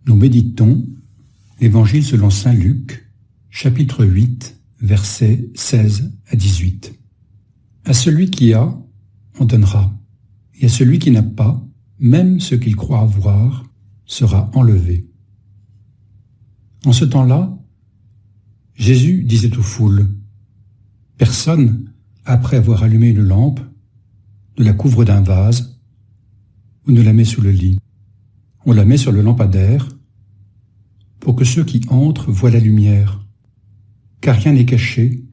Nous méditons l'Évangile selon saint Luc, chapitre 8, versets 16 à 18. À celui qui a, on donnera, et à celui qui n'a pas, même ce qu'il croit avoir, sera enlevé. En ce temps-là, Jésus disait aux foules, « Personne, après avoir allumé une lampe, ne la couvre d'un vase ou ne la met sous le lit. On la met sur le lampadaire pour que ceux qui entrent voient la lumière, car rien n'est caché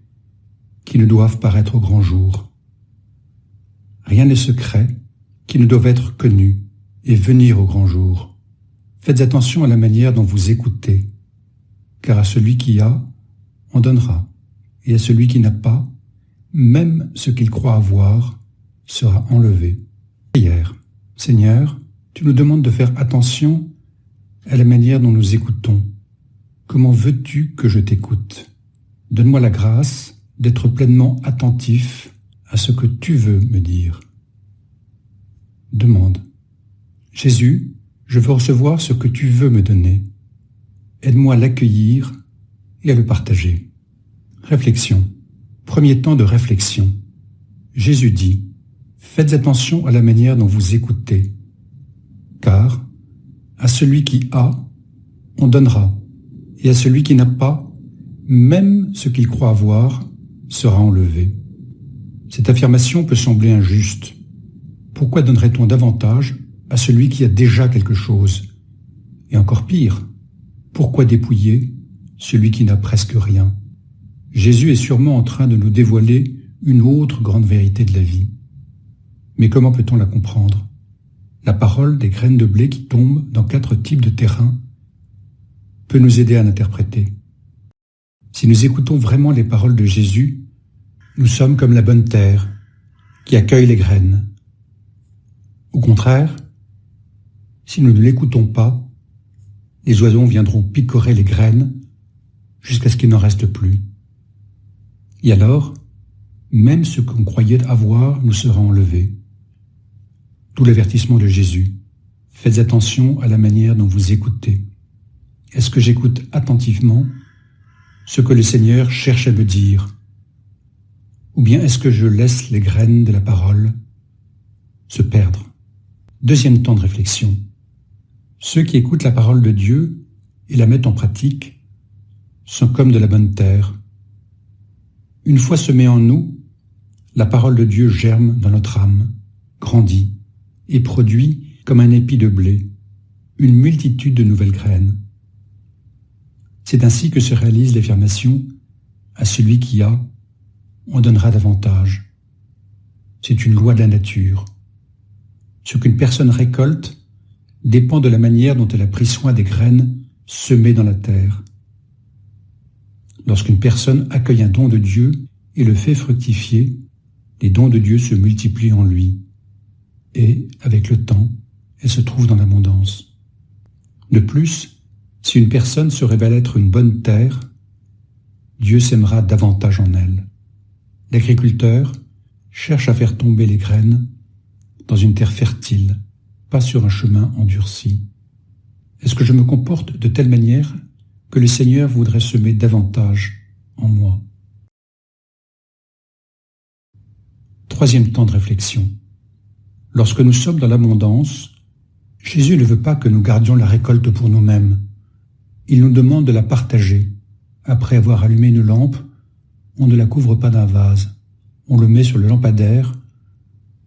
qui ne doive paraître au grand jour. Rien n'est secret qui ne doive être connu et venir au grand jour. Faites attention à la manière dont vous écoutez, car à celui qui a, on donnera, et à celui qui n'a pas, même ce qu'il croit avoir, sera enlevé. » Prière. Seigneur, tu nous demandes de faire attention à la manière dont nous écoutons. Comment veux-tu que je t'écoute? Donne-moi la grâce d'être pleinement attentif à ce que tu veux me dire. Demande. Jésus, je veux recevoir ce que tu veux me donner. Aide-moi à l'accueillir et à le partager. Réflexion. Premier temps de réflexion. Jésus dit, « Faites attention à la manière dont vous écoutez, car à celui qui a, on donnera, et à celui qui n'a pas, même ce qu'il croit avoir, sera enlevé. » Cette affirmation peut sembler injuste. Pourquoi donnerait-on davantage à celui qui a déjà quelque chose? Et encore pire, pourquoi dépouiller celui qui n'a presque rien? Jésus est sûrement en train de nous dévoiler une autre grande vérité de la vie. Mais comment peut-on la comprendre? La parole des graines de blé qui tombent dans 4 types de terrains peut nous aider à l'interpréter. Si nous écoutons vraiment les paroles de Jésus, nous sommes comme la bonne terre qui accueille les graines. Au contraire, si nous ne l'écoutons pas, les oiseaux viendront picorer les graines jusqu'à ce qu'il n'en reste plus. Et alors, même ce qu'on croyait avoir nous sera enlevé. Tout l'avertissement de Jésus. Faites attention à la manière dont vous écoutez. Est-ce que j'écoute attentivement ce que le Seigneur cherche à me dire? Ou bien est-ce que je laisse les graines de la parole se perdre? Deuxième temps de réflexion. Ceux qui écoutent la parole de Dieu et la mettent en pratique sont comme de la bonne terre. Une fois semée en nous, la parole de Dieu germe dans notre âme, grandit et produit, comme un épi de blé, une multitude de nouvelles graines. C'est ainsi que se réalise l'affirmation « à celui qui a, on donnera davantage ». C'est une loi de la nature. Ce qu'une personne récolte dépend de la manière dont elle a pris soin des graines semées dans la terre. Lorsqu'une personne accueille un don de Dieu et le fait fructifier, les dons de Dieu se multiplient en lui. Et, avec le temps, elle se trouve dans l'abondance. De plus, si une personne se révèle être une bonne terre, Dieu sèmera davantage en elle. L'agriculteur cherche à faire tomber les graines dans une terre fertile, pas sur un chemin endurci. Est-ce que je me comporte de telle manière que le Seigneur voudrait semer davantage en moi? Troisième temps de réflexion. Lorsque nous sommes dans l'abondance, Jésus ne veut pas que nous gardions la récolte pour nous-mêmes. Il nous demande de la partager. Après avoir allumé une lampe, on ne la couvre pas d'un vase. On le met sur le lampadaire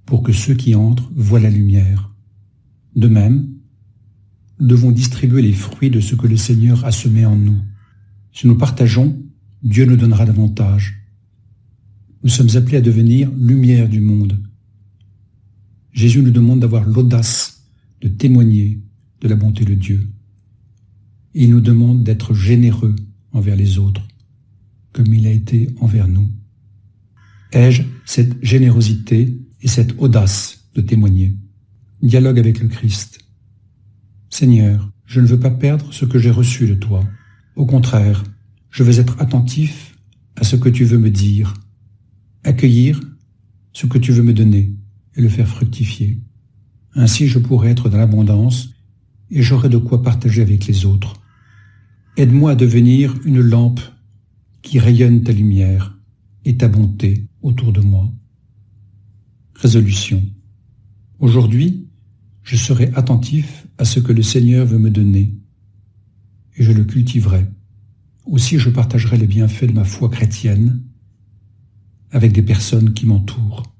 pour que ceux qui entrent voient la lumière. De même, nous devons distribuer les fruits de ce que le Seigneur a semé en nous. Si nous partageons, Dieu nous donnera davantage. Nous sommes appelés à devenir lumière du monde. Jésus nous demande d'avoir l'audace de témoigner de la bonté de Dieu. Et il nous demande d'être généreux envers les autres, comme il a été envers nous. Ai-je cette générosité et cette audace de témoigner? Dialogue avec le Christ. Seigneur, je ne veux pas perdre ce que j'ai reçu de toi. Au contraire, je veux être attentif à ce que tu veux me dire, accueillir ce que tu veux me donner et le faire fructifier. Ainsi je pourrai être dans l'abondance et j'aurai de quoi partager avec les autres. Aide-moi à devenir une lampe qui rayonne ta lumière et ta bonté autour de moi. Résolution. Aujourd'hui, je serai attentif à ce que le Seigneur veut me donner et je le cultiverai. Aussi, je partagerai les bienfaits de ma foi chrétienne avec des personnes qui m'entourent.